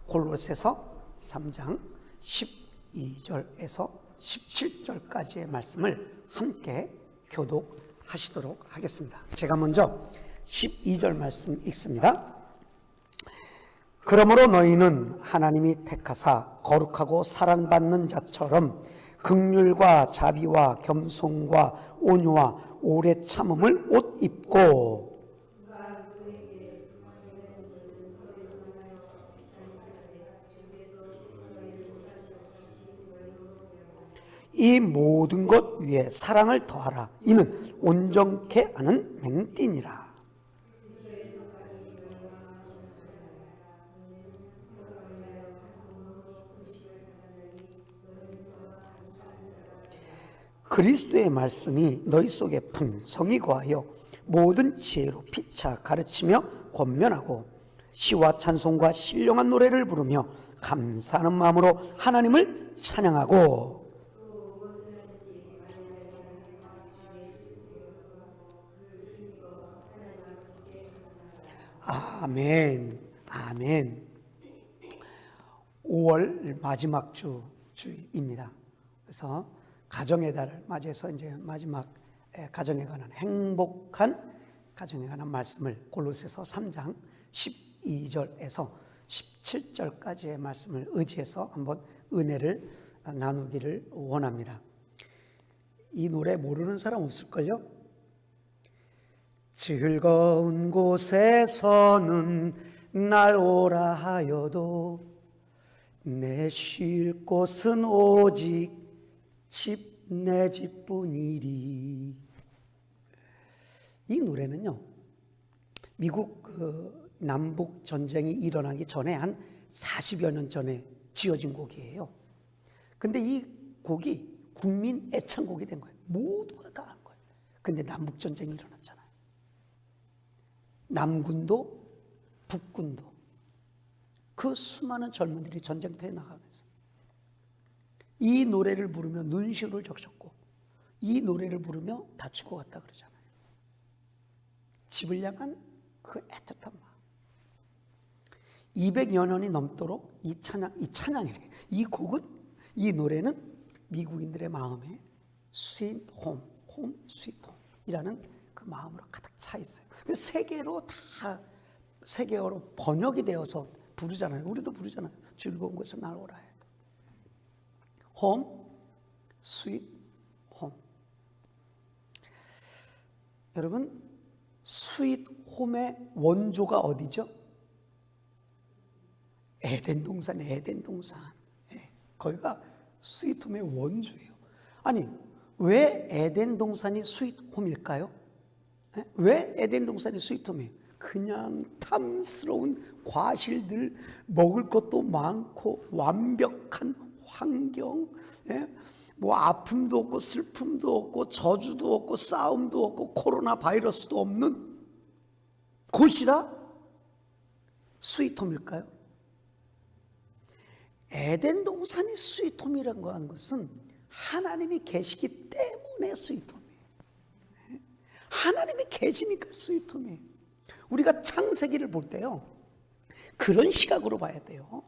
골로새서 3장 12절에서 17절까지의 말씀을 함께 교독하시도록 하겠습니다. 제가 먼저 12절 말씀 읽습니다. 그러므로 너희는 하나님이 택하사 거룩하고 사랑받는 자처럼 긍휼과 자비와 겸손과 온유와 오래 참음을 옷 입고 이 모든 것 위에 사랑을 더하라. 이는 온전케 하는 맹띠니라. 그리스도의 말씀이 너희 속에 풍성히 거하여 모든 지혜로 피차 가르치며 권면하고 시와 찬송과 신령한 노래를 부르며 감사하는 마음으로 하나님을 찬양하고 아멘, 아멘. 5월 마지막 주입니다. 그래서 가정의 달을 맞이해서 이제 마지막 가정에 관한 행복한 가정에 관한 말씀을 골로새서 3장 12절에서 17절까지의 말씀을 의지해서 한번 은혜를 나누기를 원합니다. 이 노래 모르는 사람 없을걸요? 즐거운 곳에서는 날 오라 하여도 내 쉴 곳은 오직 내 집뿐이리. 이 노래는요, 미국 남북 전쟁이 일어나기 전에 한 40여 년 전에 지어진 곡이에요. 근데 이 곡이 국민 애창곡이 된 거예요. 모두가 다 한 거예요. 근데 남북 전쟁이 일어났잖아요. 남군도 북군도 그 수많은 젊은들이 전쟁터에 나가면서 이 노래를 부르며 눈시울을 적셨고 이 노래를 부르며 다 죽어갔다 그러잖아요. 집을 향한 그 애틋한 마음. 200여 년이 넘도록 이 찬양이래. 이 곡은, 이 노래는 미국인들의 마음에 스윗 홈, 홈 스윗 홈이라는 그 마음으로 가득 차 있어요. 세계로 다 세계어로 번역이 되어서 부르잖아요. 우리도 부르잖아요. 즐거운 곳에 날 오라 해도. 홈, 스윗 홈. 여러분, 스윗 홈의 원조가 어디죠? 에덴 동산, 에덴 동산. 거기가 스윗 홈의 원조예요. 아니, 왜 에덴 동산이 스윗 홈일까요? 왜 에덴 동산이 스윗 홈이에요? 그냥 탐스러운 과실들, 먹을 것도 많고 완벽한 환경, 뭐 아픔도 없고 슬픔도 없고 저주도 없고 싸움도 없고 코로나 바이러스도 없는 곳이라 스윗홈일까요? 에덴 동산이 스윗홈이라고 하는 것은 하나님이 계시기 때문에 스윗홈이에요. 하나님이 계시니까 스윗홈이에요. 우리가 창세기를 볼 때요, 그런 시각으로 봐야 돼요.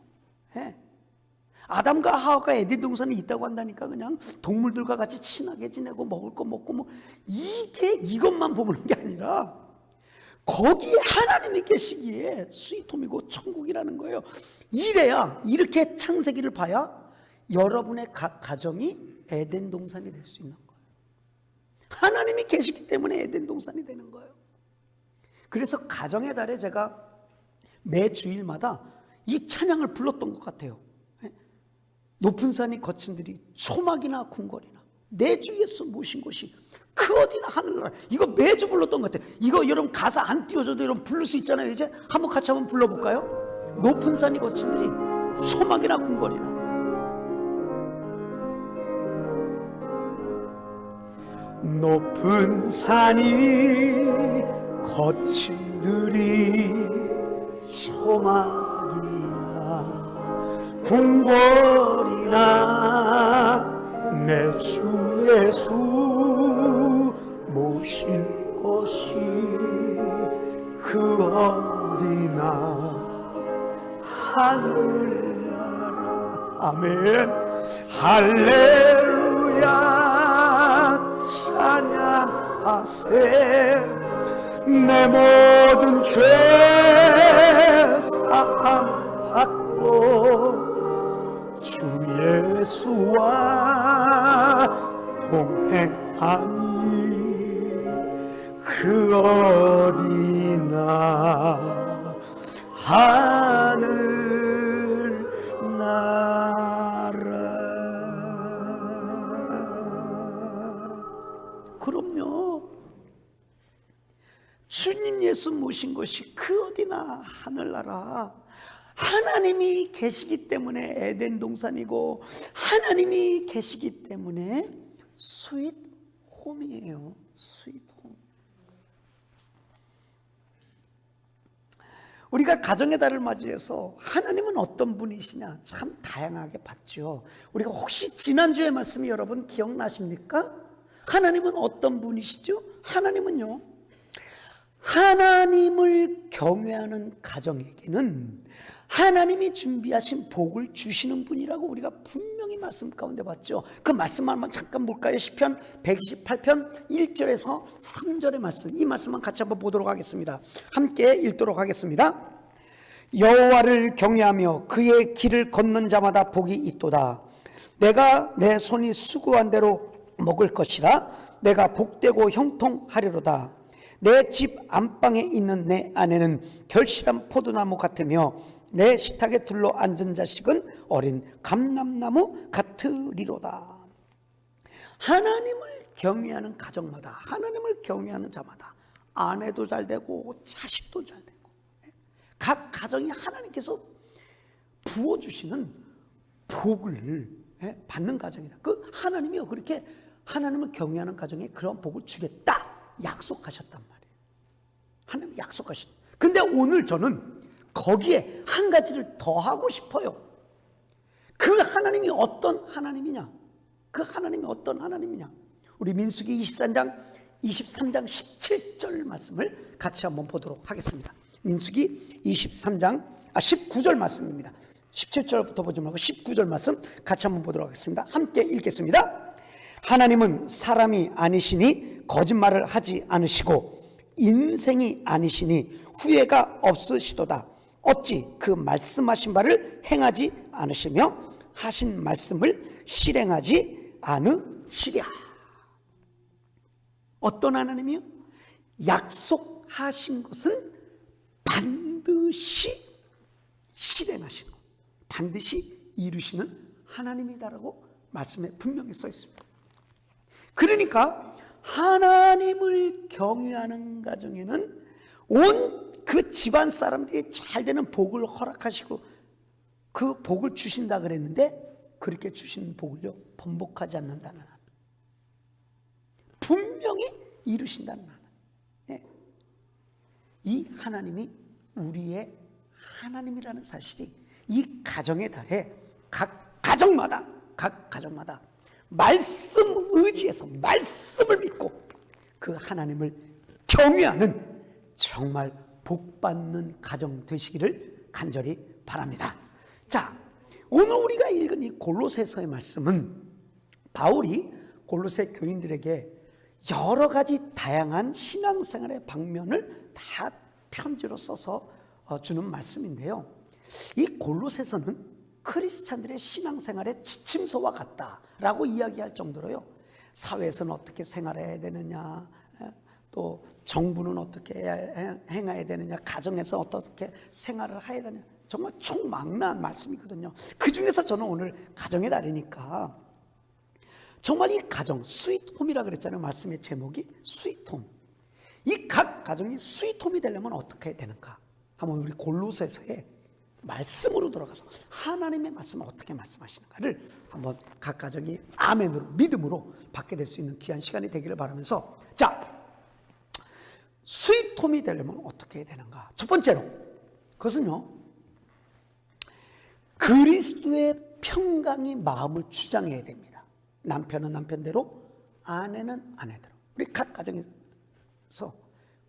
아담과 하와가 에덴 동산에 있다고 한다니까 그냥 동물들과 같이 친하게 지내고 먹을 거 먹고 뭐 이것만 보는 게 아니라 거기에 하나님이 계시기에 스윗홈이고 천국이라는 거예요. 이래야, 이렇게 창세기를 봐야 여러분의 각 가정이 에덴 동산이 될 수 있는 거예요. 하나님이 계시기 때문에 에덴 동산이 되는 거예요. 그래서 가정의 달에 제가 매 주일마다 이 찬양을 불렀던 것 같아요. 높은 산이 거친 들이 소막이나 궁궐이나 내 주 예수 모신 곳이 그 어디나 하늘나라. 이거 매주 불렀던 것 같아요. 이거 여러분 가사 안 띄워줘도 여러분 부를 수 있잖아요. 이제 한번 같이 한번 불러볼까요? 높은 산이 거친 들이 소막이나 궁궐이나 높은 산이 거친 들이 소막이나 궁궐이나 내 주 예수 모신 곳이 그 어디나 하늘나라. 아멘. 할렐루야 찬양하세. 내 모든 죄 사함 받고 주 예수와 동행하니 그 어디나 하늘 나라. 그럼요. 주님 예수 모신 것이 그 어디나 하늘나라. 하나님이 계시기 때문에 에덴 동산이고 하나님이 계시기 때문에 스윗 홈이에요. 스윗 홈. 우리가 가정의 달을 맞이해서 하나님은 어떤 분이시냐 참 다양하게 봤죠. 우리가 혹시 지난주의 말씀이 여러분 기억나십니까? 하나님은 어떤 분이시죠? 하나님은요, 하나님을 경외하는 가정에게는 하나님이 준비하신 복을 주시는 분이라고 우리가 분명히 말씀 가운데 봤죠. 그 말씀 한번 잠깐 볼까요? 시편 128편 1절에서 3절의 말씀, 이 말씀만 같이 한번 보도록 하겠습니다. 함께 읽도록 하겠습니다. 여호와를 경외하며 그의 길을 걷는 자마다 복이 있도다. 내가 내 손이 수고한 대로 먹을 것이라. 내가 복되고 형통하리로다. 내 집 안방에 있는 내 아내는 결실한 포도나무 같으며 내 식탁에 둘러 앉은 자식은 어린 감람나무 같으리로다. 하나님을 경외하는 가정마다, 하나님을 경외하는 자마다 아내도 잘 되고 자식도 잘 되고 각 가정이 하나님께서 부어주시는 복을 받는 가정이다. 그 하나님이요, 그렇게 하나님을 경외하는 가정에 그런 복을 주겠다 약속하셨단 말이에요. 하나님 약속하셨다. 근데 오늘 저는 거기에 한 가지를 더 하고 싶어요. 그 하나님이 어떤 하나님이냐? 그 하나님이 어떤 하나님이냐? 우리 민수기 23장 17절 말씀을 같이 한번 보도록 하겠습니다. 민수기 19절 말씀입니다. 17절부터 보지 말고 19절 말씀 같이 한번 보도록 하겠습니다. 함께 읽겠습니다. 하나님은 사람이 아니시니 거짓말을 하지 않으시고 인생이 아니시니 후회가 없으시도다. 어찌 그 말씀하신 바를 행하지 않으시며 하신 말씀을 실행하지 않으시랴. 어떤 하나님이요? 약속하신 것은 반드시 실행하시는 것, 반드시 이루시는 하나님이다라고 말씀에 분명히 써 있습니다. 그러니까 하나님을 경외하는 가정에는 온 그 집안 사람들이 잘 되는 복을 허락하시고 그 복을 주신다 그랬는데 그렇게 주신 복을요 번복하지 않는다는 하나님, 분명히 이루신다는 하나님. 네. 이 하나님이 우리의 하나님이라는 사실이 이 가정의 달에 각 가정마다 말씀 의지해서 말씀을 믿고 그 하나님을 경외하는 정말 복받는 가정 되시기를 간절히 바랍니다. 자, 오늘 우리가 읽은 이 골로새서의 말씀은 바울이 골로새 교인들에게 여러 가지 다양한 신앙생활의 방면을 다 편지로 써서 주는 말씀인데요. 이 골로새서는 크리스찬들의 신앙생활의 지침서와 같다라고 이야기할 정도로요, 사회에서는 어떻게 생활해야 되느냐, 또 정부는 어떻게 행해야 되느냐, 가정에서 어떻게 생활을 해야 되느냐, 정말 총망라한 말씀이거든요. 그 중에서 저는 오늘 가정의 달이니까 정말 이 가정, 스윗홈이라 그랬잖아요. 말씀의 제목이 스윗홈. 이 각 가정이 스윗홈이 되려면 어떻게 해야 되는가, 한번 우리 골로새서의 말씀으로 돌아가서 하나님의 말씀을 어떻게 말씀하시는가를 한번 각 가정이 아멘으로, 믿음으로 받게 될 수 있는 귀한 시간이 되기를 바라면서, 자, 스윗홈이 되려면 어떻게 해야 되는가. 첫 번째로 그것은요, 그리스도의 평강이 마음을 주장해야 됩니다. 남편은 남편대로, 아내는 아내대로. 우리 각 가정에서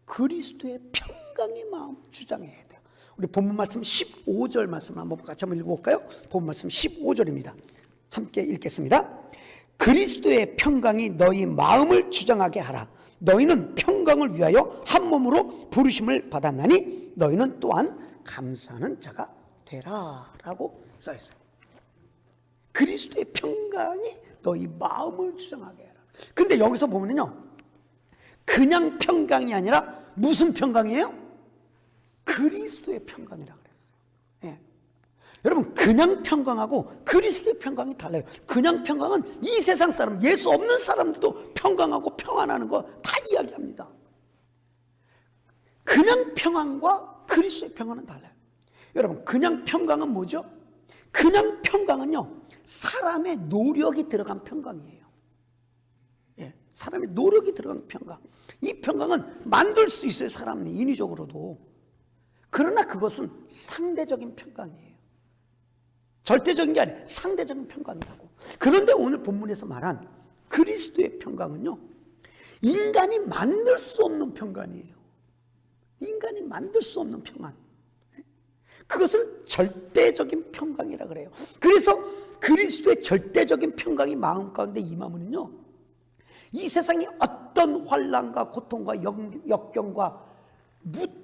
그리스도의 평강이 마음을 주장해야 돼요. 우리 본문 말씀 15절 말씀을 한번 같이 한번 읽어볼까요? 본문 말씀 15절입니다. 함께 읽겠습니다. 그리스도의 평강이 너희 마음을 주장하게 하라. 너희는 평강을 위하여 한 몸으로 부르심을 받았나니 너희는 또한 감사하는 자가 되라 라고 써있어요. 그리스도의 평강이 너희 마음을 주장하게 해라. 근데 여기서 보면요, 그냥 평강이 아니라 무슨 평강이에요? 그리스도의 평강이라고 그랬어요. 예. 여러분, 그냥 평강하고 그리스도의 평강이 달라요. 그냥 평강은 이 세상 사람, 예수 없는 사람들도 평강하고 평안하는 거 다 이야기합니다. 그냥 평안과 그리스도의 평안은 달라요. 여러분, 그냥 평강은 뭐죠? 그냥 평강은요, 사람의 노력이 들어간 평강이에요. 예, 사람의 노력이 들어간 평강. 이 평강은 만들 수 있어요, 사람은 인위적으로도. 그러나 그것은 상대적인 평강이에요. 절대적인 게 아니라 상대적인 평강이라고. 그런데 오늘 본문에서 말한 그리스도의 평강은요, 인간이 만들 수 없는 평강이에요. 인간이 만들 수 없는 평안. 그것을 절대적인 평강이라 그래요. 그래서 그리스도의 절대적인 평강이 마음 가운데 임하면요, 이 세상이 어떤 환난과 고통과 역경과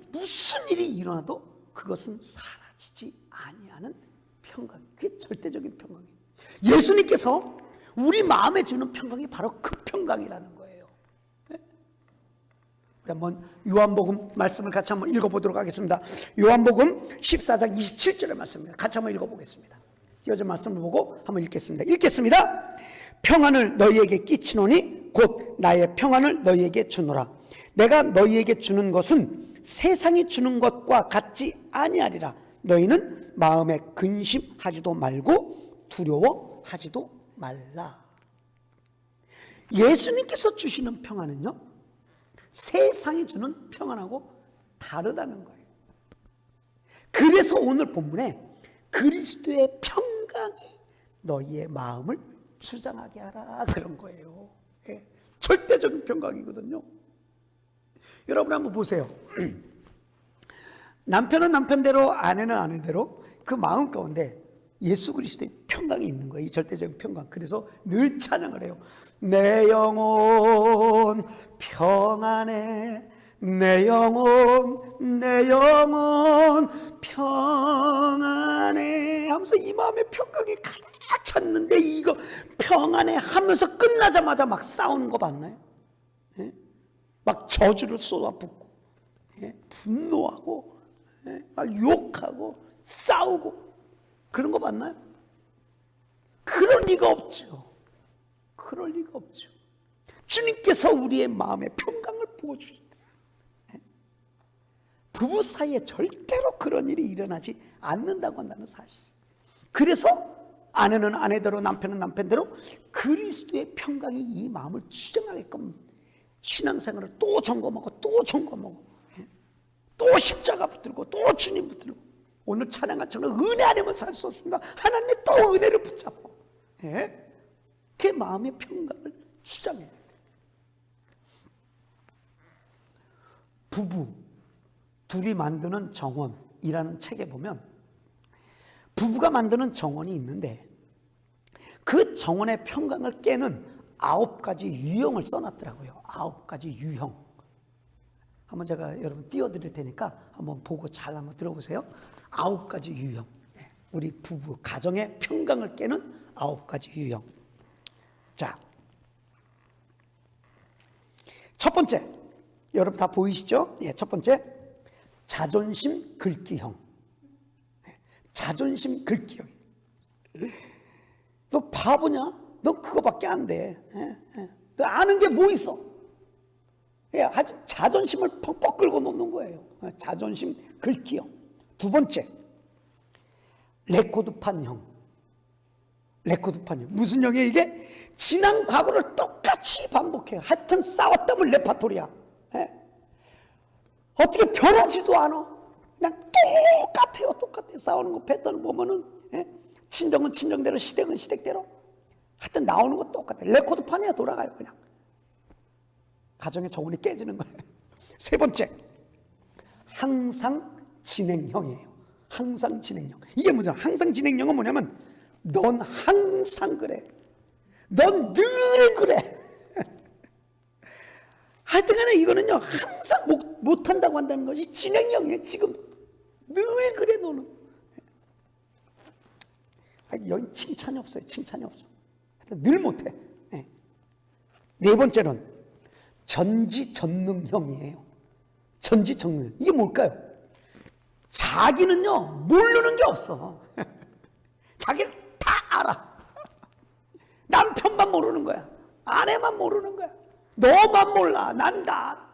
무슨 일이 일어나도 그것은 사라지지 아니하는 평강. 그게 절대적인 평강이에요. 예수님께서 우리 마음에 주는 평강이 바로 그 평강이라는 거예요. 네? 우리 한번 요한복음 말씀을 같이 한번 읽어보도록 하겠습니다. 요한복음 14장 27절의 말씀입니다. 같이 한번 읽어보겠습니다. 띄어진 말씀을 보고 한번 읽겠습니다. 읽겠습니다. 평안을 너희에게 끼치노니 곧 나의 평안을 너희에게 주노라. 내가 너희에게 주는 것은 세상이 주는 것과 같지 아니하리라. 너희는 마음에 근심하지도 말고 두려워하지도 말라. 예수님께서 주시는 평안은요, 세상이 주는 평안하고 다르다는 거예요. 그래서 오늘 본문에 그리스도의 평강이 너희의 마음을 주장하게 하라 그런 거예요. 예, 절대적인 평강이거든요. 여러분 한번 보세요. 남편은 남편대로, 아내는 아내대로 그 마음 가운데 예수 그리스도의 평강이 있는 거예요. 이 절대적인 평강. 그래서 늘 찬양을 해요. 내 영혼 평안해, 내 영혼 평안해 하면서 이 마음의 평강이 가득 찼는데, 이거 평안해 하면서 끝나자마자 막 싸우는 거 봤나요? 예? 막 저주를 쏟아붓고, 예? 분노하고, 예? 막 욕하고 싸우고 그런 거 봤나요? 그럴 리가 없죠. 그럴 리가 없죠. 주님께서 우리의 마음에 평강을 부어주신다. 예? 부부 사이에 절대로 그런 일이 일어나지 않는다고 한다는 사실. 그래서 아내는 아내대로, 남편은 남편대로 그리스도의 평강이 이 마음을 주장하게끔 신앙생활을 또 점검하고 또 점검하고, 예? 또 십자가 붙들고 또 주님 붙들고, 오늘 찬양한처럼 은혜 아니면 살 수 없습니다. 하나님의 또 은혜를 붙잡고, 예? 그 마음의 평강을 주장해야 돼요. 부부 둘이 만드는 정원이라는 책에 보면 부부가 만드는 정원이 있는데, 그 정원의 평강을 깨는 9가지 유형을 써놨더라고요. 9가지 유형. 한번 제가 여러분 띄워드릴 테니까 한번 보고 잘 한번 들어보세요. 9가지 유형. 우리 부부 가정의 평강을 깨는 9가지 유형. 자, 첫 번째, 여러분 다 보이시죠? 예, 첫 번째, 자존심 긁기형. 자존심 긁기형. 너 바보냐? 너 그거밖에 안 돼. 너 아는 게 뭐 있어? 아주 자존심을 퍽퍽 긁어 놓는 거예요. 자존심 긁기형. 두 번째, 레코드판형. 레코드판형. 무슨 형이에요 이게? 지난 과거를 똑같이 반복해요. 하여튼 싸웠다면 레파토리야. 어떻게 변하지도 않아. 그냥 똑같아요. 똑같아. 싸우는 거 패턴을 보면은, 친정은 친정대로, 시댁은 시댁대로. 하여튼 나오는 거 똑같아. 레코드판이야. 돌아가요 그냥. 가정의 정원이 깨지는 거예요. 세 번째, 항상 진행형이에요. 항상 진행형. 이게 뭐죠? 항상 진행형은 뭐냐면 넌 항상 그래. 넌 늘 그래. 하여튼간에 이거는요, 항상 못한다고 한다는 것이 진행형이에요. 지금 늘 그래 너는. 여기 칭찬이 없어요. 칭찬이 없어. 하여튼 늘 못해. 네 번째는 전지전능형이에요. 전지전능형. 이게 뭘까요? 자기는요, 모르는 게 없어. 자기는 다 알아. 남편만 모르는 거야. 아내만 모르는 거야. 너만 몰라. 난 다 알아.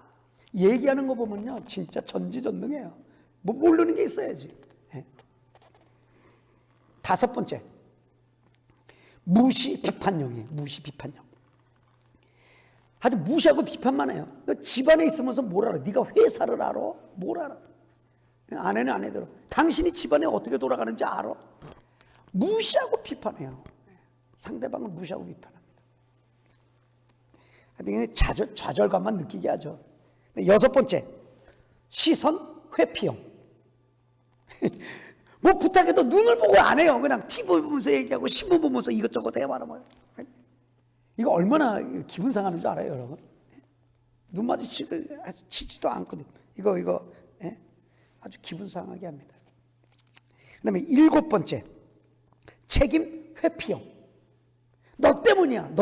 얘기하는 거 보면요, 진짜 전지전능해요. 뭐 모르는 게 있어야지. 다섯 번째, 무시 비판형이에요. 무시 비판형. 아주 무시하고 비판만 해요. 너 집안에 있으면서 뭘 알아? 네가 회사를 알아? 뭘 알아? 아내는 아내대로. 당신이 집안에 어떻게 돌아가는지 알아? 무시하고 비판해요. 상대방을 무시하고 비판합니다. 하여튼 좌절감만 느끼게 하죠. 여섯 번째, 시선 회피형. 뭐 부탁해도 눈을 보고 안 해요. 그냥 TV 보면서 얘기하고 신문 보면서 이것저것 해봐라. 이거 얼마나 기분 상하는 줄 알아요, 여러분? 눈 마주치지도 않거든. 이거 아주 기분 상하게 합니다. 그 다음에 일곱 번째, 책임 회피형. 너 때문이야.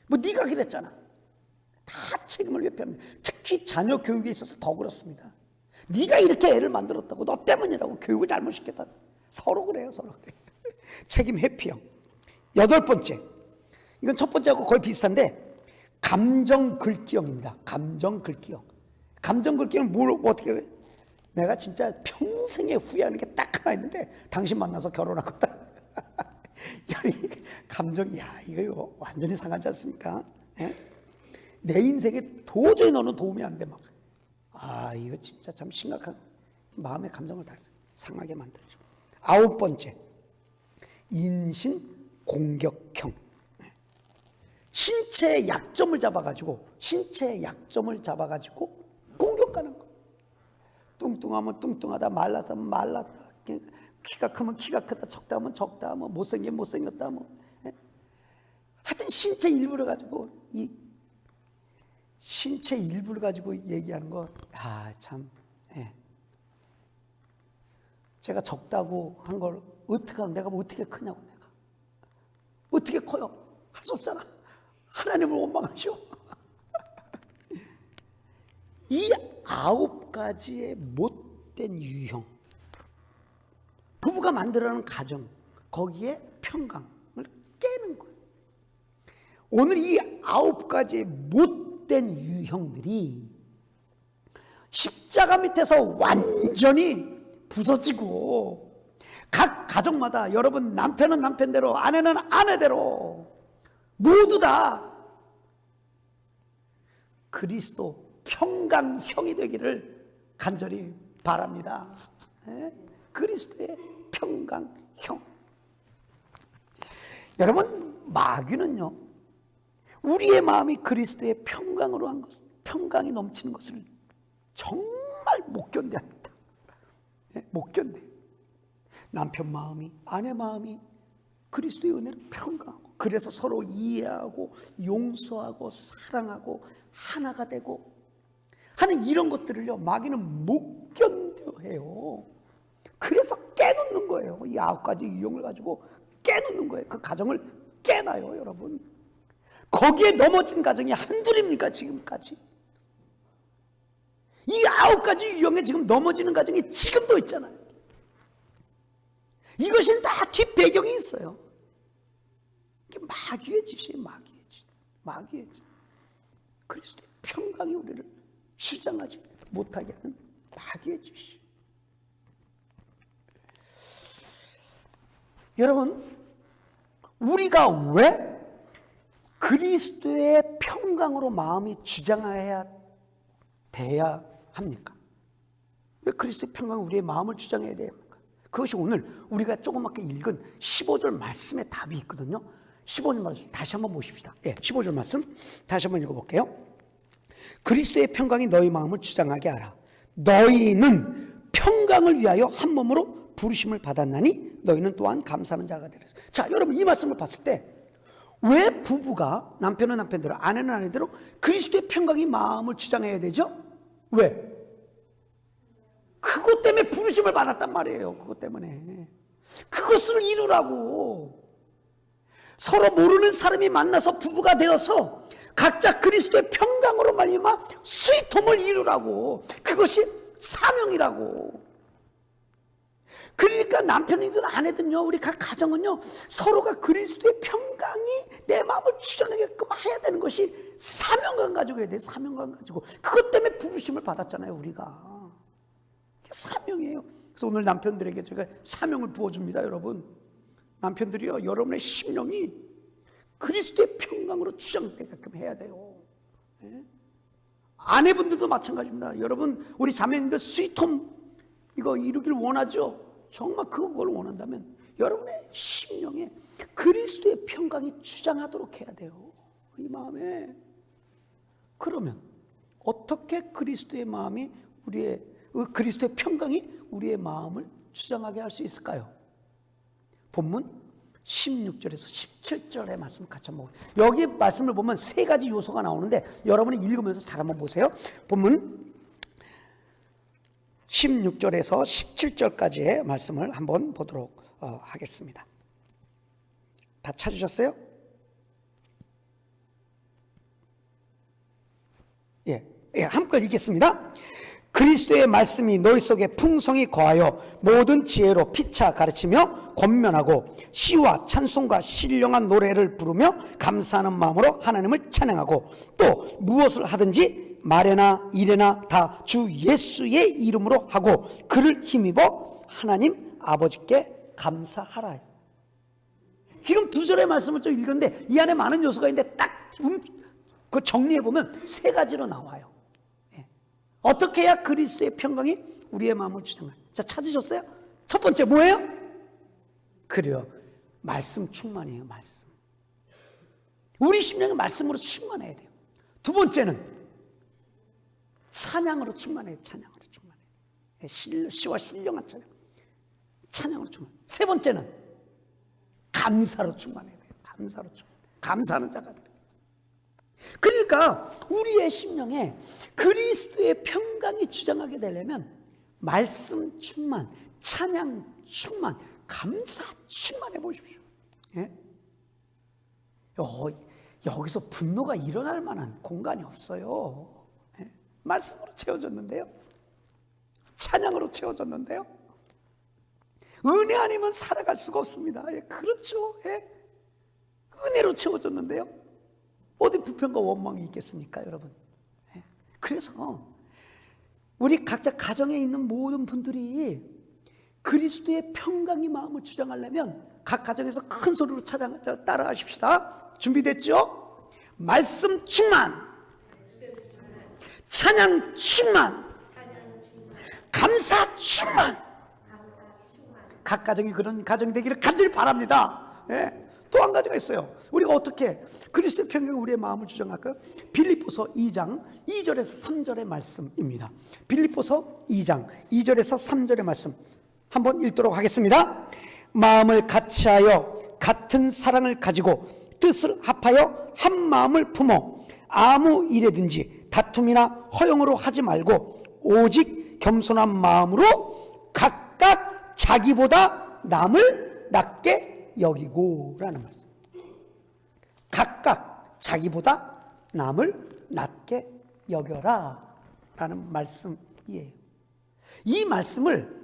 뭐 네가 그랬잖아. 다 책임을 회피합니다. 특히 자녀 교육에 있어서 더 그렇습니다. 네가 이렇게 애를 만들었다고, 너 때문이라고, 교육을 잘못시켰다고. 서로 그래요. 책임 회피형. 여덟 번째, 이건 첫 번째하고 거의 비슷한데 감정 긁기형입니다. 감정 긁기형. 감정 긁기는 뭘 어떻게 해? 내가 진짜 평생에 후회하는 게 딱 하나 있는데 당신 만나서 결혼하거든. 감정이야, 이거 완전히 상하지 않습니까? 내 인생에 도저히 너는 도움이 안 돼. 이거 진짜 참 심각한 마음의 감정을 다 상하게 만들죠. 아홉 번째, 인신 공격형. 신체의 약점을 잡아가지고 공격하는 거. 뚱뚱하면 뚱뚱하다, 말랐다면 말랐다, 키가 크면 키가 크다, 적다 하면 적다, 뭐 못생기면 못생겼다, 하여튼 신체 일부를 가지고 신체 일부를 가지고 얘기하는 거, 참, 제가 적다고 한 걸 내가 어떻게 크냐고, 내가 어떻게 커요? 할 수 없잖아. 하나님을 원망하셔. 이 아홉 가지의 못된 유형, 부부가 만들어가는 가정, 거기에 평강을 깨는 거예요. 오늘 이 아홉 가지의 못된 유형들이 십자가 밑에서 완전히 부서지고, 각 가정마다 여러분, 남편은 남편대로, 아내는 아내대로 모두 다 그리스도 평강형이 되기를 간절히 바랍니다. 그리스도의 평강형. 여러분, 마귀는요, 우리의 마음이 그리스도의 평강으로 한 것, 평강이 넘치는 것을 정말 못 견뎌합니다. 못 견뎌요. 남편 마음이, 아내 마음이 그리스도의 은혜로 평강하고, 그래서 서로 이해하고 용서하고 사랑하고 하나가 되고 하는 이런 것들을요, 마귀는 못 견뎌해요. 그래서 깨놓는 거예요. 이 아홉 가지 유형을 가지고 깨놓는 거예요. 그 가정을 깨놔요, 여러분. 거기에 넘어진 가정이 한둘입니까, 지금까지? 이 아홉 가지 유형에 지금 넘어지는 가정이 지금도 있잖아요. 이것이 다 뒷배경이 있어요. 이게 마귀의 짓이에요, 마귀의 짓. 그리스도의 평강이 우리를 주장하지 못하게 하는 마귀의 짓이에요. 여러분, 우리가 왜 그리스도의 평강으로 마음이 주장해야 돼야 합니까? 왜 그리스도의 평강이 우리의 마음을 주장해야 돼야 합니까? 그것이 오늘 우리가 조그맣게 읽은 15절 말씀에 답이 있거든요. 15절 말씀 다시 한번 보십시다. 15절 말씀 다시 한번 읽어볼게요. 그리스도의 평강이 너희 마음을 주장하게 하라. 너희는 평강을 위하여 한 몸으로 부르심을 받았나니 너희는 또한 감사하는 자가 되리라. 자, 여러분 이 말씀을 봤을 때 왜 부부가 남편은 남편대로 아내는 아내대로 그리스도의 평강이 마음을 주장해야 되죠? 왜? 그것 때문에 부르심을 받았단 말이에요. 그것 때문에. 그것을 이루라고. 서로 모르는 사람이 만나서 부부가 되어서 각자 그리스도의 평강으로 말미암아 스위트홈을 이루라고. 그것이 사명이라고. 그러니까 남편이든 아내든요, 우리 각 가정은요, 서로가 그리스도의 평강이 내 마음을 주장하게끔 해야 되는 것이 사명감 가지고 해야 돼. 사명감 가지고. 그것 때문에 부르심을 받았잖아요, 우리가. 사명이에요. 그래서 오늘 남편들에게 제가 사명을 부어줍니다, 여러분. 남편들이요, 여러분의 심령이 그리스도의 평강으로 주장되게끔 해야 돼요. 네? 아내분들도 마찬가지입니다. 여러분, 우리 자매님들 스위트홈 이거 이루길 원하죠? 정말 그걸 원한다면 여러분의 심령에 그리스도의 평강이 주장하도록 해야 돼요. 이 마음에. 그러면 어떻게 그리스도의 마음이 그리스도의 평강이 우리의 마음을 주장하게 할 수 있을까요? 본문 16절에서 17절의 말씀을 같이 한번 보세요. 여기 말씀을 보면 세 가지 요소가 나오는데 여러분이 읽으면서 잘 한번 보세요. 본문 16절에서 17절까지의 말씀을 한번 보도록 하겠습니다. 다 찾으셨어요? 예, 한번 읽겠습니다. 그리스도의 말씀이 너희 속에 풍성히 거하여 모든 지혜로 피차 가르치며 권면하고 시와 찬송과 신령한 노래를 부르며 감사하는 마음으로 하나님을 찬양하고 또 무엇을 하든지 말에나 일에나 다 주 예수의 이름으로 하고 그를 힘입어 하나님 아버지께 감사하라. 지금 두 절의 말씀을 좀 읽었는데 이 안에 많은 요소가 있는데 딱 그 정리해보면 세 가지로 나와요. 어떻게 해야 그리스도의 평강이 우리의 마음을 주장해요? 자, 찾으셨어요? 첫 번째 뭐예요? 그래요, 말씀 충만이에요. 말씀. 우리 심령이 말씀으로 충만해야 돼요. 두 번째는 찬양으로 충만해요. 찬양으로 충만해요. 시와 신령한 찬양, 찬양으로 충만. 세 번째는 감사로 충만해야 돼요. 감사로 충만. 감사하는 자가 돼요. 그러니까 우리의 심령에 그리스도의 평강이 주장하게 되려면 말씀 충만, 찬양 충만, 감사 충만해 보십시오. 예? 여기서 분노가 일어날 만한 공간이 없어요. 예? 말씀으로 채워졌는데요, 찬양으로 채워졌는데요, 은혜 아니면 살아갈 수가 없습니다. 예, 그렇죠. 예? 은혜로 채워졌는데요, 어디 불평과 원망이 있겠습니까, 여러분? 예. 그래서 우리 각자 가정에 있는 모든 분들이 그리스도의 평강이 마음을 주장하려면 각 가정에서 큰 소리로 따라 하십시다. 준비됐죠? 말씀 충만, 찬양 충만, 감사 충만. 각 가정이 그런 가정이 되기를 간절히 바랍니다. 예. 또 한 가지가 있어요. 우리가 어떻게 그리스도의 평강이 우리의 마음을 주장할까요? 빌립보서 2장 2절에서 3절의 말씀입니다. 빌립보서 2장 2절에서 3절의 말씀 한번 읽도록 하겠습니다. 마음을 같이하여 같은 사랑을 가지고 뜻을 합하여 한 마음을 품어 아무 일에든지 다툼이나 허용으로 하지 말고 오직 겸손한 마음으로 각각 자기보다 남을 낮게 여기고 라는 말씀. 각각 자기보다 남을 낮게 여겨라 라는 말씀이에요. 이 말씀을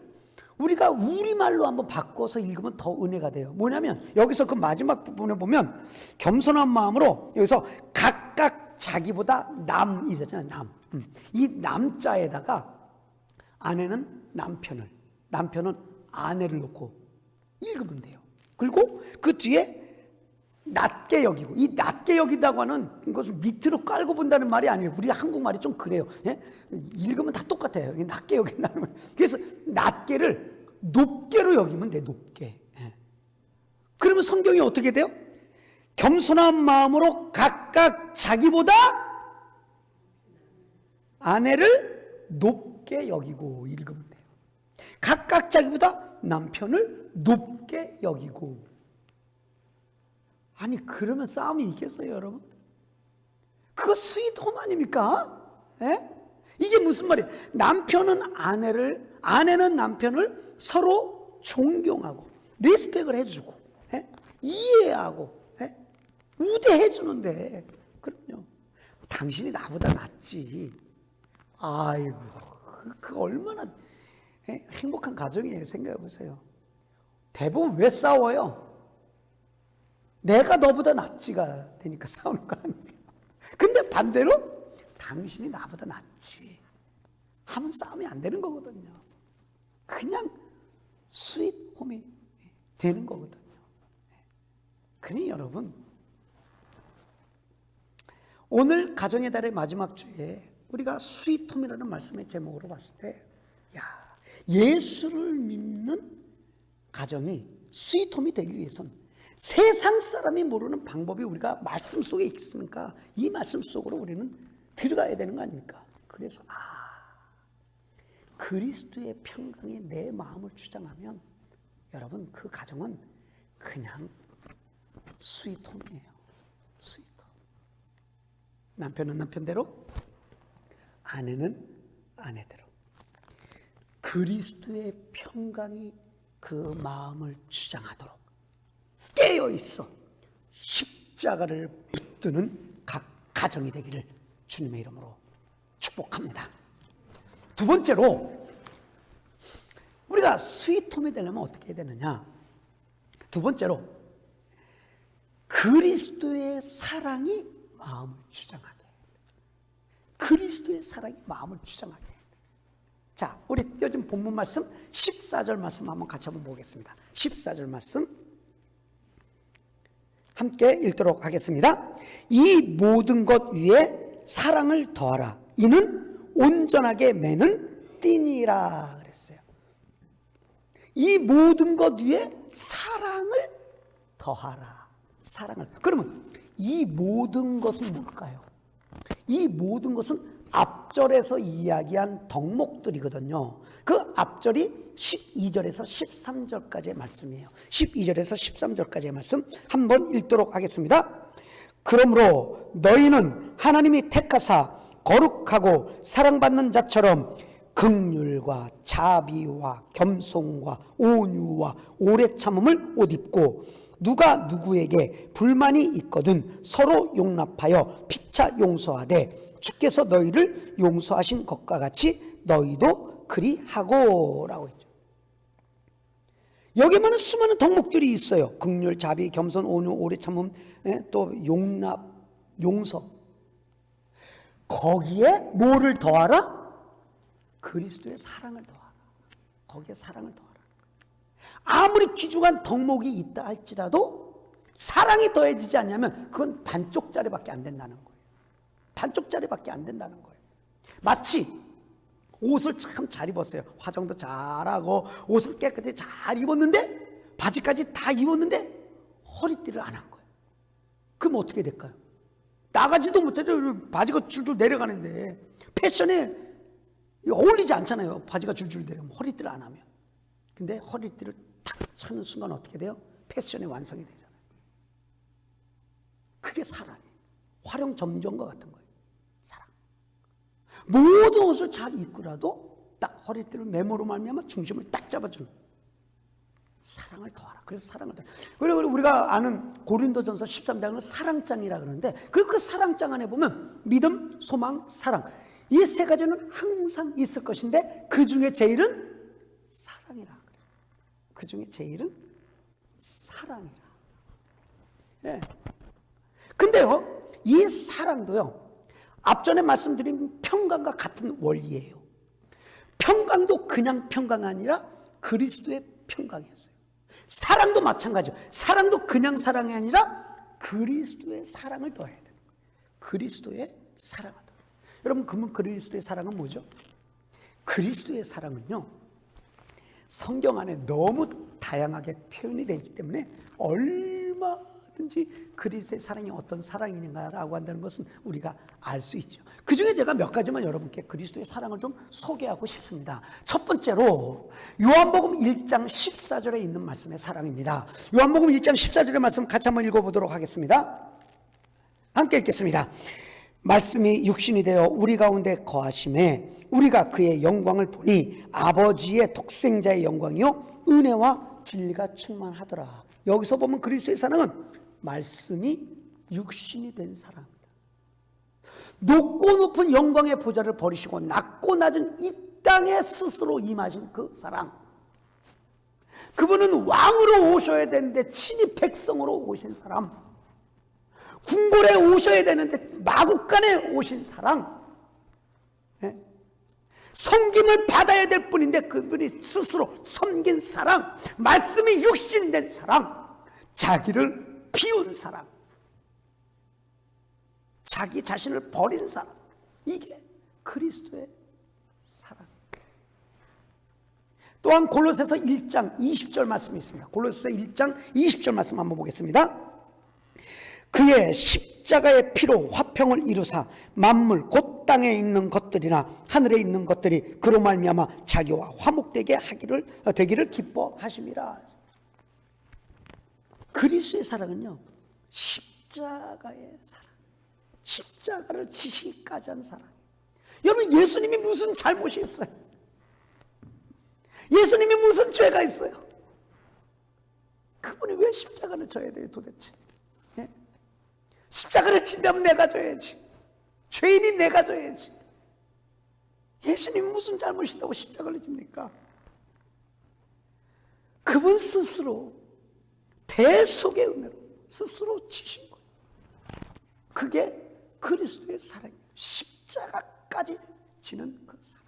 우리가 우리말로 한번 바꿔서 읽으면 더 은혜가 돼요. 뭐냐면 여기서 그 마지막 부분에 보면 겸손한 마음으로 여기서 각각 자기보다 남이잖아요. 남. 이 남자에다가 아내는 남편을, 남편은 아내를 놓고 읽으면 돼요. 그리고 그 뒤에 낮게 여기고, 이 낮게 여긴다고 하는 것을 밑으로 깔고 본다는 말이 아니에요. 우리 한국말이 좀 그래요. 예? 읽으면 다 똑같아요. 낮게 여긴다는 말. 그래서 낮게를 높게로 여기면 돼. 높게. 예. 그러면 성경이 어떻게 돼요? 겸손한 마음으로 각각 자기보다 아내를 높게 여기고 읽으면 돼요. 각각 자기보다 남편을 높게 여기고. 아니 그러면 싸움이 있겠어요 여러분? 그거 스윗홈 아닙니까? 예? 이게 무슨 말이에요? 남편은 아내는 남편을 서로 존경하고 리스펙을 해주고, 예? 이해하고, 예? 우대해 주는데, 그럼요. 당신이 나보다 낫지. 아이고, 그 얼마나, 예? 행복한 가정이에요. 생각해 보세요. 대부분 왜 싸워요? 내가 너보다 낫지가 되니까 싸우는 거 아니에요. 근데 반대로 당신이 나보다 낫지 하면 싸움이 안 되는 거거든요. 그냥 스윗홈이 되는 거거든요. 그러니 여러분, 오늘 가정의 달의 마지막 주에 우리가 스윗홈이라는 말씀의 제목으로 봤을 때, 야, 예수를 믿는 가정이 스윗홈이 되기 위해서는 세상 사람이 모르는 방법이 우리가 말씀 속에 있으니까 이 말씀 속으로 우리는 들어가야 되는 거 아닙니까? 그래서 그리스도의 평강이 내 마음을 주장하면 여러분 그 가정은 그냥 스윗홈이에요. 스윗홈. 남편은 남편대로, 아내는 아내대로. 그리스도의 평강이 그 마음을 주장하도록 깨어있어 십자가를 붙드는 각 가정이 되기를 주님의 이름으로 축복합니다. 두 번째로, 우리가 스윗홈이 되려면 어떻게 해야 되느냐? 두 번째로, 그리스도의 사랑이 마음을 주장하게. 그리스도의 사랑이 마음을 주장하게. 자, 우리 요즘 본문 말씀 14절 말씀 한번 같이 한번 보겠습니다. 14절 말씀 함께 읽도록 하겠습니다. 이 모든 것 위에 사랑을 더하라. 이는 온전하게 매는 띠니라 그랬어요. 이 모든 것 위에 사랑을 더하라. 사랑을. 그러면 이 모든 것은 뭘까요? 이 모든 것은 앞절에서 이야기한 덕목들이거든요. 그 앞절이 12절에서 13절까지의 말씀이에요. 12절에서 13절까지의 말씀 한번 읽도록 하겠습니다. 그러므로 너희는 하나님이 택하사 거룩하고 사랑받는 자처럼 긍휼과 자비와 겸손과 온유와 오래 참음을 옷 입고, 누가 누구에게 불만이 있거든 서로 용납하여 피차 용서하되 주께서 너희를 용서하신 것과 같이 너희도 그리하고 라고 했죠. 여기에는 수많은 덕목들이 있어요. 긍휼, 자비, 겸손, 온유, 오래 참음, 또 용납, 용서. 거기에 뭐를 더하라? 그리스도의 사랑을 더하라. 거기에 사랑을 더하라. 아무리 귀중한 덕목이 있다 할지라도 사랑이 더해지지 않냐면 그건 반쪽짜리밖에 안 된다는 거예요. 반쪽짜리밖에 안 된다는 거예요. 마치 옷을 참 잘 입었어요. 화장도 잘하고 옷을 깨끗이 잘 입었는데, 바지까지 다 입었는데 허리띠를 안 한 거예요. 그럼 어떻게 될까요? 나가지도 못해도 바지가 줄줄 내려가는데 패션에 어울리지 않잖아요. 바지가 줄줄 내려가면, 허리띠를 안 하면. 근데 허리띠를 탁 차는 순간 어떻게 돼요? 패션의 완성이 되잖아요. 그게 사랑이에요. 활용 점정과 같은 거예요. 사랑. 모든 옷을 잘 입고라도 딱 허리띠를 메모로 말미암아 중심을 딱 잡아주는 사랑을 더하라. 그래서 사랑을 더하라. 그리고 우리가 아는 고린도전서 13장은 사랑장이라 그러는데 그 사랑장 안에 보면 믿음, 소망, 사랑, 이 세 가지는 항상 있을 것인데 그 중에 제일은 사랑이라. 그 중에 제일은 사랑이라. 예. 근데요, 이 사랑도요, 앞전에 말씀드린 평강과 같은 원리예요. 평강도 그냥 평강이 아니라 그리스도의 평강이었어요. 사랑도 마찬가지예요. 사랑도 그냥 사랑이 아니라 그리스도의 사랑을 더해야 돼요. 그리스도의 사랑을 더해야 돼요. 여러분, 그러면 그리스도의 사랑은 뭐죠? 그리스도의 사랑은요, 성경 안에 너무 다양하게 표현이 되어 있기 때문에 얼마든지 얼마든지 그리스도의 사랑이 어떤 사랑이냐라고 한다는 것은 우리가 알 수 있죠. 그 중에 제가 몇 가지만 여러분께 그리스도의 사랑을 좀 소개하고 싶습니다. 첫 번째로 요한복음 1장 14절에 있는 말씀의 사랑입니다. 요한복음 1장 14절의 말씀 같이 한번 읽어보도록 하겠습니다. 함께 읽겠습니다. 말씀이 육신이 되어 우리 가운데 거하심에 우리가 그의 영광을 보니 아버지의 독생자의 영광이요 은혜와 진리가 충만하더라. 여기서 보면 그리스도의 사랑은 말씀이 육신이 된 사랑입니다. 높고 높은 영광의 보좌를 버리시고 낮고 낮은 이 땅에 스스로 임하신 그 사랑. 그분은 왕으로 오셔야 되는데 친히 백성으로 오신 사람. 궁궐에 오셔야 되는데 마국간에 오신 사랑. 섬김을 받아야 될 뿐인데 그분이 스스로 섬긴 사랑, 말씀이 육신된 사랑, 자기를 비운 사랑, 자기 자신을 버린 사랑, 이게 그리스도의 사랑. 또한 골로새서 1장 20절 말씀이 있습니다. 골로새서 1장 20절 말씀 한번 보겠습니다. 그의 십자가의 피로 화평을 이루사 만물 곧 땅에 있는 것들이나 하늘에 있는 것들이 그로 말미암아 자기와 화목되게 되기를 기뻐하심이라. 그리스도의 사랑은요, 십자가의 사랑, 십자가를 지시기까지 한 사랑. 여러분, 예수님이 무슨 잘못이 있어요? 예수님이 무슨 죄가 있어요? 그분이 왜 십자가를 져야 돼요 도대체? 십자가를 진다면 내가 져야지. 죄인이 내가 져야지. 예수님이 무슨 잘못이 있다고 십자가를 집니까? 그분 스스로 대속의 은혜로 스스로 지신 거예요. 그게 그리스도의 사랑이에요. 십자가까지 지는 그 사랑.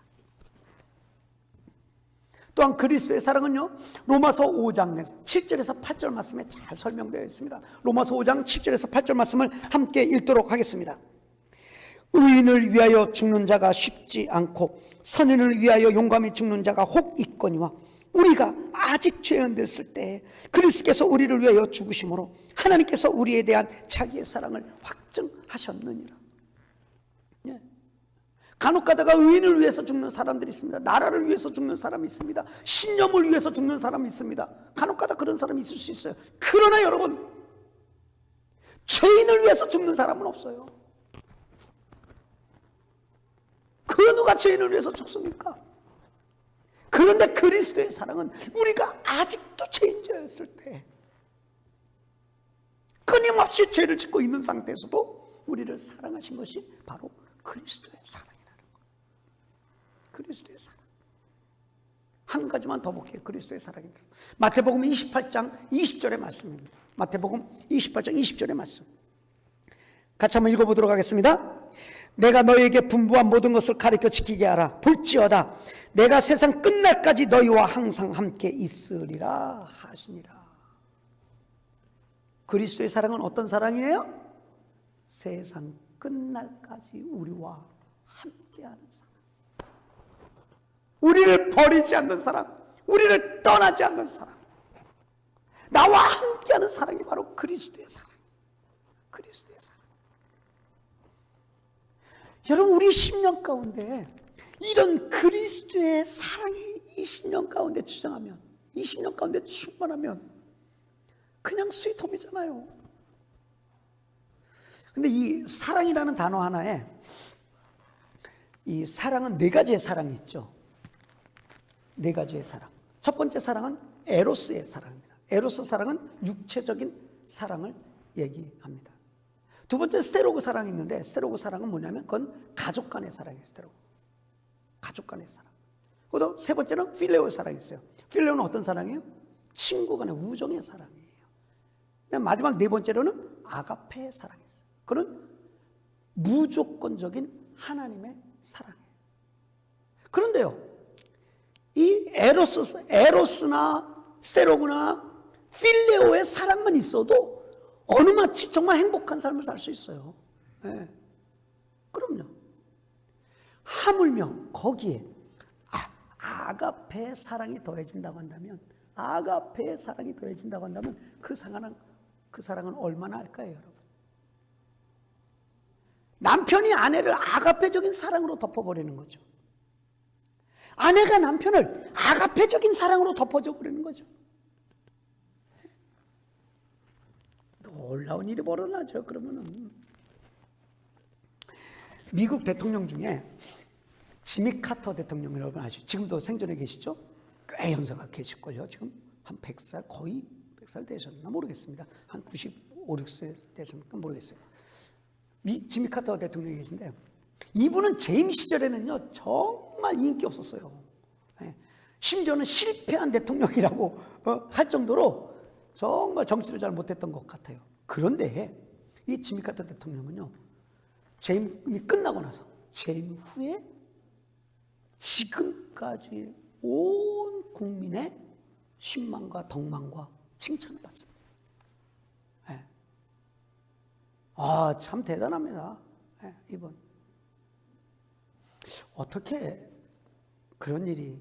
또한 그리스도의 사랑은요, 로마서 5장 7절에서 8절 말씀에 잘 설명되어 있습니다. 로마서 5장 7절에서 8절 말씀을 함께 읽도록 하겠습니다. 의인을 위하여 죽는 자가 쉽지 않고 선인을 위하여 용감히 죽는 자가 혹 있거니와 우리가 아직 죄인됐을 때 그리스도께서 우리를 위하여 죽으심으로 하나님께서 우리에 대한 자기의 사랑을 확증하셨느니라. 간혹 가다가 의인을 위해서 죽는 사람들이 있습니다. 나라를 위해서 죽는 사람이 있습니다. 신념을 위해서 죽는 사람이 있습니다. 간혹 가다 그런 사람이 있을 수 있어요. 그러나 여러분, 죄인을 위해서 죽는 사람은 없어요. 그 누가 죄인을 위해서 죽습니까? 그런데 그리스도의 사랑은 우리가 아직도 죄인자였을 때 끊임없이 죄를 짓고 있는 상태에서도 우리를 사랑하신 것이 바로 그리스도의 사랑이라는 거예요. 그리스도의 사랑. 한 가지만 더 볼게요. 그리스도의 사랑이 있어요. 마태복음 28장 20절의 말씀입니다. 마태복음 28장 20절의 말씀. 같이 한번 읽어보도록 하겠습니다. 내가 너희에게 분부한 모든 것을 가르쳐 지키게 하라. 볼지어다 내가 세상 끝날까지 너희와 항상 함께 있으리라 하시니라. 그리스도의 사랑은 어떤 사랑이에요? 세상 끝날까지 우리와 함께하는 사랑. 우리를 버리지 않는 사랑, 우리를 떠나지 않는 사랑, 나와 함께하는 사랑이 바로 그리스도의 사랑. 그리스도의 사랑. 여러분, 우리 10년 가운데 이런 그리스도의 사랑이 20년 가운데 주장하면, 20년 가운데 충만하면 그냥 스위트홈이잖아요. 근데 이 사랑이라는 단어 하나에 이 사랑은 네 가지의 사랑이 있죠. 네 가지의 사랑. 첫 번째 사랑은 에로스의 사랑입니다. 에로스 사랑은 육체적인 사랑을 얘기합니다. 두 번째 스테로그 사랑이 있는데, 스테로그 사랑은 뭐냐면 그건 가족 간의 사랑이에요. 스테로그. 가족 간의 사랑. 또 세 번째는 필레오 사랑이 있어요. 필레오는 어떤 사랑이에요? 친구 간의 우정의 사랑이에요. 마지막 네 번째로는 아가페의 사랑이 있어요. 그건 무조건적인 하나님의 사랑이에요. 그런데요, 이 에로스나 스테로그나 필레오의 사랑만 있어도 어느 마치 정말 행복한 삶을 살 수 있어요. 네. 그럼요. 하물며 거기에 아가페의 사랑이 더해진다고 한다면, 아가페의 사랑이 더해진다고 한다면 그 그 사랑은 얼마나 할까요, 여러분? 남편이 아내를 아가페적인 사랑으로 덮어버리는 거죠. 아내가 남편을 아가페적인 사랑으로 덮어줘 버리는 거죠. 놀라운 일이 벌어나죠. 그러면은 미국 대통령 중에 지미 카터 대통령이라고 아시죠? 지금도 생존해 계시죠? 꽤 연세가 계실걸요. 지금 한 100살, 거의 100살 되셨나 모르겠습니다. 한 95, 6세 되셨나 모르겠어요. 지미 카터 대통령이 계신데, 이분은 재임 시절에는요 정말 인기 없었어요. 심지어는 실패한 대통령이라고 할 정도로 정말 정치를 잘 못했던 것 같아요. 그런데 이 지미 카터 대통령은요, 재임이 끝나고 나서 재임 후에 지금까지 온 국민의 신망과 덕망과 칭찬을 받습니다. 아, 참 대단합니다. 이분. 어떻게 그런 일이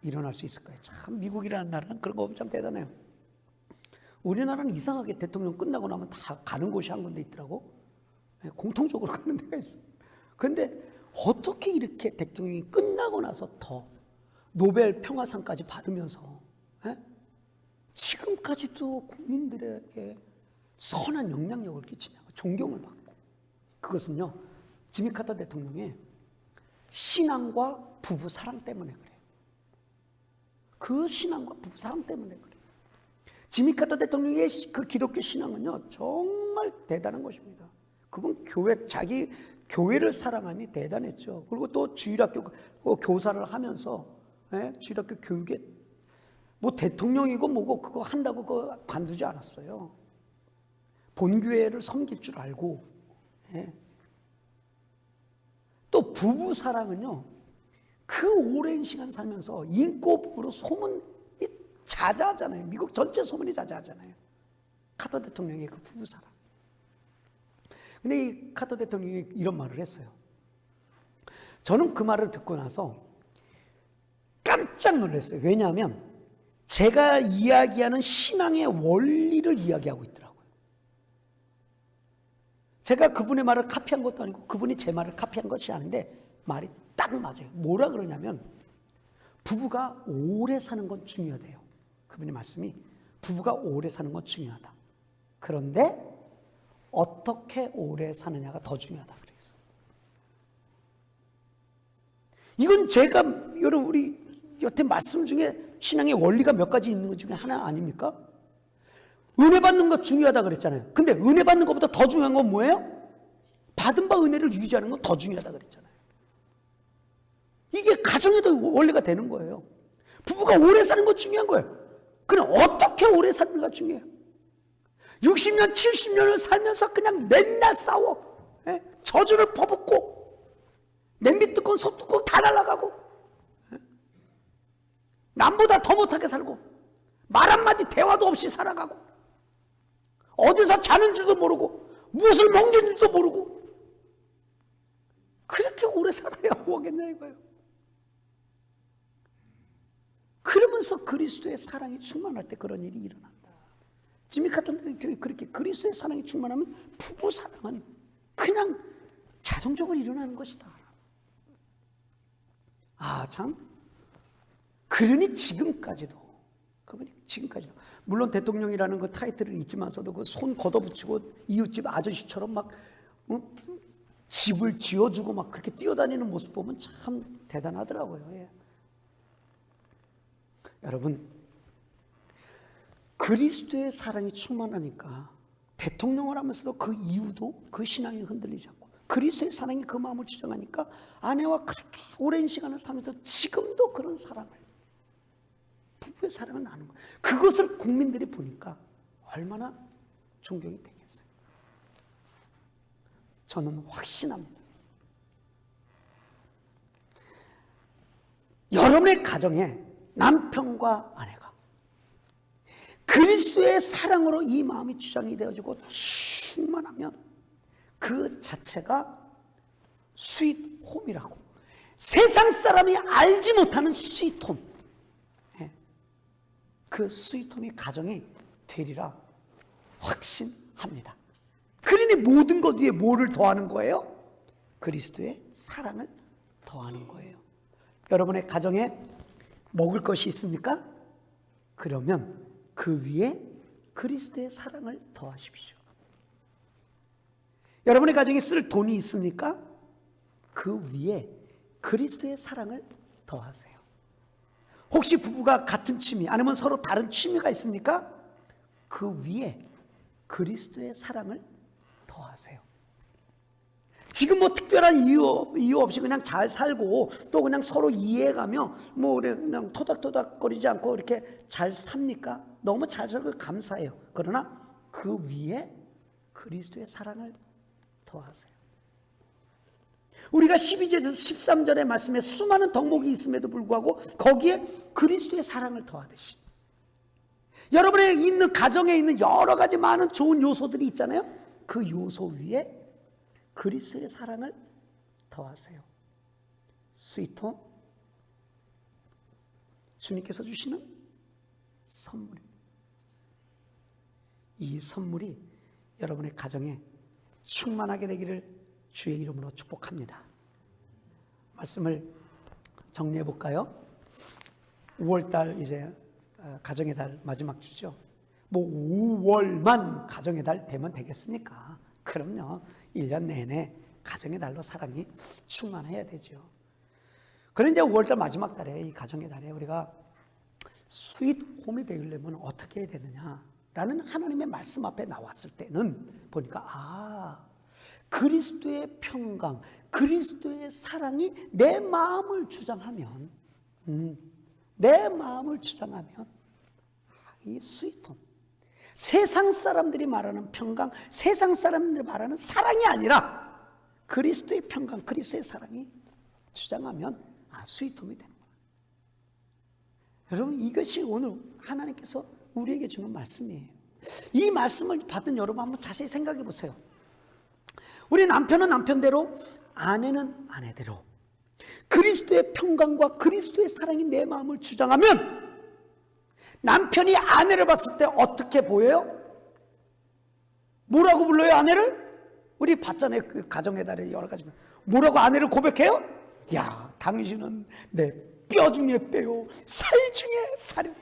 일어날 수 있을까요? 참 미국이라는 나라는 그런 거 보면 참 대단해요. 우리나라는 이상하게 대통령 끝나고 나면 다 가는 곳이 한 군데 있더라고. 공통적으로 가는 데가 있어요. 그런데 어떻게 이렇게 대통령이 끝나고 나서 더 노벨 평화상까지 받으면서 지금까지도 국민들에게 선한 영향력을 끼치냐고 존경을 받고, 그것은요 지미 카터 대통령의 신앙과 부부 사랑 때문에 그래요. 그 신앙과 부부 사랑 때문에 그래요. 지미 카터 대통령의 그 기독교 신앙은요 정말 대단한 것입니다. 그분 자기 교회를 사랑함이 대단했죠. 그리고 또 주일학교 교사를 하면서 주일학교 교육에 뭐 대통령이고 뭐고 그거 한다고 그거 관두지 않았어요. 본교회를 섬길 줄 알고. 또 부부 사랑은요, 그 오랜 시간 살면서 인고 부부로 소문이 자자하잖아요. 미국 전체 소문이 자자하잖아요. 카터 대통령의 그 부부 사랑. 근데 이 카터 대통령이 이런 말을 했어요. 저는 그 말을 듣고 나서 깜짝 놀랐어요. 왜냐하면 제가 이야기하는 신앙의 원리를 이야기하고 있더라고요. 제가 그분의 말을 카피한 것도 아니고 그분이 제 말을 카피한 것이 아닌데 말이 딱 맞아요. 뭐라 그러냐면 부부가 오래 사는 건 중요하대요. 그분의 말씀이 부부가 오래 사는 건 중요하다. 그런데 어떻게 오래 사느냐가 더 중요하다 그랬어요. 이건 제가 여러분 우리 여태 말씀 중에 신앙의 원리가 몇 가지 있는 것 중에 하나 아닙니까? 은혜 받는 것 중요하다 그랬잖아요. 근데 은혜 받는 것보다 더 중요한 건 뭐예요? 받은 바 은혜를 유지하는 건 더 중요하다 그랬잖아요. 이게 가정에도 원리가 되는 거예요. 부부가 오래 사는 거 중요한 거예요. 그럼 어떻게 오래 사는가 중요해요. 60년, 70년을 살면서 그냥 맨날 싸워. 저주를 퍼붓고 냄비 뚜껑, 솥뚜껑 다 날아가고 남보다 더 못하게 살고 말 한마디 대화도 없이 살아가고 어디서 자는 줄도 모르고 무엇을 먹는 줄도 모르고 그렇게 오래 살아야 뭐겠냐 이거예요. 그러면서 그리스도의 사랑이 충만할 때 그런 일이 일어난다. 지미 카터 대통령이 그렇게 그리스도의 사랑이 충만하면 부부 사랑은 그냥 자동적으로 일어나는 것이다. 아, 참. 그러니 지금까지도 물론 대통령이라는 그 타이틀은 있지만서도 그 손 걷어붙이고 이웃집 아저씨처럼 막 집을 지어주고 막 그렇게 뛰어다니는 모습 보면 참 대단하더라고요. 예. 여러분, 그리스도의 사랑이 충만하니까 대통령을 하면서도 그 이유도 그 신앙이 흔들리지 않고 그리스도의 사랑이 그 마음을 주장하니까 아내와 그렇게 오랜 시간을 살면서 지금도 그런 사랑을, 부부의 사랑을 나누는 거예요. 그것을 국민들이 보니까 얼마나 존경이 되겠어요. 저는 확신합니다. 여러분의 가정에 남편과 아내가 그리스도의 사랑으로 이 마음이 주장이 되어지고 충만하면 그 자체가 스윗홈이라고, 세상 사람이 알지 못하는 스윗홈, 그 스윗홈이 가정이 되리라 확신합니다. 그러니 모든 것 위에 뭐를 더하는 거예요? 그리스도의 사랑을 더하는 거예요. 여러분의 가정에 먹을 것이 있습니까? 그러면 그 위에 그리스도의 사랑을 더하십시오. 여러분의 가정에 쓸 돈이 있습니까? 그 위에 그리스도의 사랑을 더하세요. 혹시 부부가 같은 취미 아니면 서로 다른 취미가 있습니까? 그 위에 그리스도의 사랑을 더하세요. 지금 뭐 특별한 이유 없이 그냥 잘 살고 또 그냥 서로 이해해가며 뭐 그냥 토닥토닥거리지 않고 이렇게 잘 삽니까? 너무 잘 살고 감사해요. 그러나 그 위에 그리스도의 사랑을 더하세요. 우리가 12절에서 13절의 말씀에 수많은 덕목이 있음에도 불구하고 거기에 그리스도의 사랑을 더하듯이 여러분의 있는 가정에 있는 여러 가지 많은 좋은 요소들이 있잖아요. 그 요소 위에 그리스도의 사랑을 더하세요. 스위트홈, 주님께서 주시는 선물입니다. 이 선물이 여러분의 가정에 충만하게 되기를 주의 이름으로 축복합니다. 말씀을 정리해 볼까요? 5월달 이제 가정의 달 마지막 주죠. 뭐 5월만 가정의 달 되면 되겠습니까? 그럼요. 1년 내내 가정의 달로 사랑이 충만해야 되죠. 그런데 이제 5월달 마지막 달에 이 가정의 달에 우리가 스윗홈이 되려면 어떻게 해야 되느냐라는 하나님의 말씀 앞에 나왔을 때는 보니까 그리스도의 평강, 그리스도의 사랑이 내 마음을 주장하면 이 스윗홈, 세상 사람들이 말하는 평강, 세상 사람들이 말하는 사랑이 아니라 그리스도의 평강, 그리스도의 사랑이 주장하면 스윗홈이 되는 거예요. 여러분, 이것이 오늘 하나님께서 우리에게 주는 말씀이에요. 이 말씀을 받은 여러분 한번 자세히 생각해 보세요. 우리 남편은 남편대로, 아내는 아내대로 그리스도의 평강과 그리스도의 사랑이 내 마음을 주장하면 남편이 아내를 봤을 때 어떻게 보여요? 뭐라고 불러요, 아내를? 우리 봤잖아요. 그 가정의 달에 여러 가지. 뭐라고 아내를 고백해요? 야, 당신은 내 뼈 중에 뼈요, 살 중에 살이다.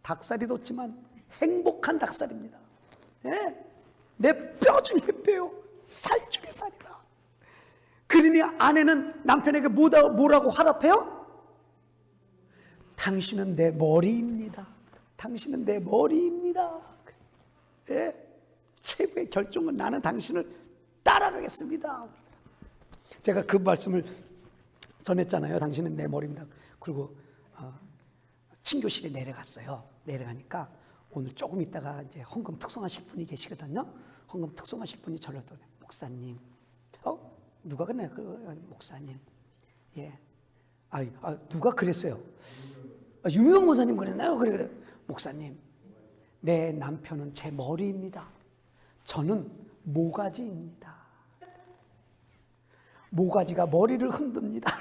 닭살이 돋지만 행복한 닭살입니다. 네? 내 뼈 중에 뼈요, 살 중에 살이다. 그러니 아내는 남편에게 뭐라고 화답해요? 당신은 내 머리입니다. 당신은 내 머리입니다. 예? 최고의 결정은 나는 당신을 따라가겠습니다. 제가 그 말씀을 전했잖아요. 당신은 내 머리입니다. 그리고 친교실에 내려갔어요. 내려가니까 오늘 조금 있다가 이제 헌금 특송하실 분이 계시거든요. 헌금 특송하실 분이 저를 또 목사님, 누가 그랬나요? 그 목사님, 예, 누가 그랬어요? 유미경 목사님 그랬나요? 그래, 목사님, 내 남편은 제 머리입니다. 저는 모가지입니다. 모가지가 머리를 흔듭니다.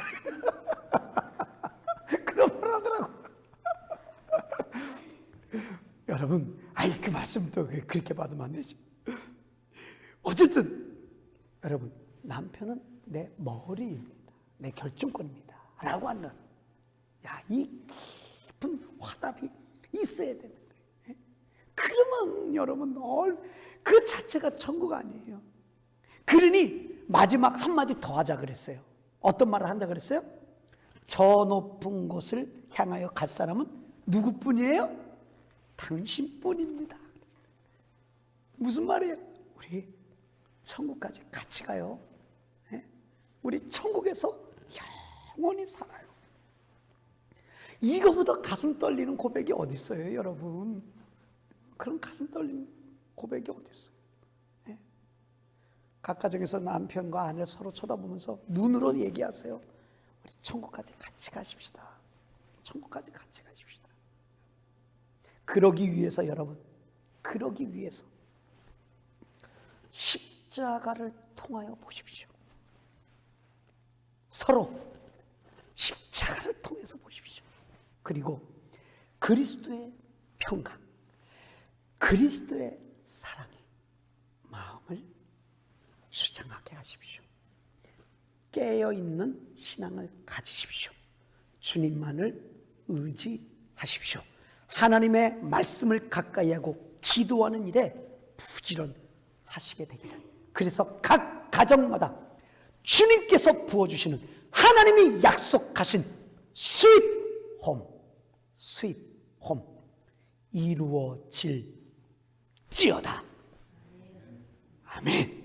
그런 말 하더라고. 여러분, 그 말씀도 그렇게 받으면 안 되죠. 어쨌든, 여러분, 남편은 내 머리입니다. 내 결정권입니다. 라고 하는, 이 깊은 화답이 있어야 되는 거예요. 그러면 여러분, 그 자체가 천국 아니에요. 그러니 마지막 한마디 더 하자 그랬어요. 어떤 말을 한다 그랬어요? 저 높은 곳을 향하여 갈 사람은 누구뿐이에요? 당신뿐입니다. 무슨 말이에요? 우리 천국까지 같이 가요. 우리 천국에서 영원히 살아요. 이거보다 가슴 떨리는 고백이 어디 있어요, 여러분? 그런 가슴 떨리는 고백이 어디 있어요? 각 가정에서 남편과 아내 서로 쳐다보면서 눈으로 얘기하세요. 우리 천국까지 같이 가십시다. 천국까지 같이 가십시다. 그러기 위해서 여러분, 그러기 위해서 십자가를 통하여 보십시오. 서로 십자가를 통해서 보십시오. 그리고 그리스도의 평강, 그리스도의 사랑이 마음을 수장하게 하십시오. 깨어있는 신앙을 가지십시오. 주님만을 의지하십시오. 하나님의 말씀을 가까이 하고 기도하는 일에 부지런하시게 되기를. 그래서 각 가정마다 주님께서 부어주시는 하나님이 약속하신 스윗 홈 이루어질지어다. 아멘.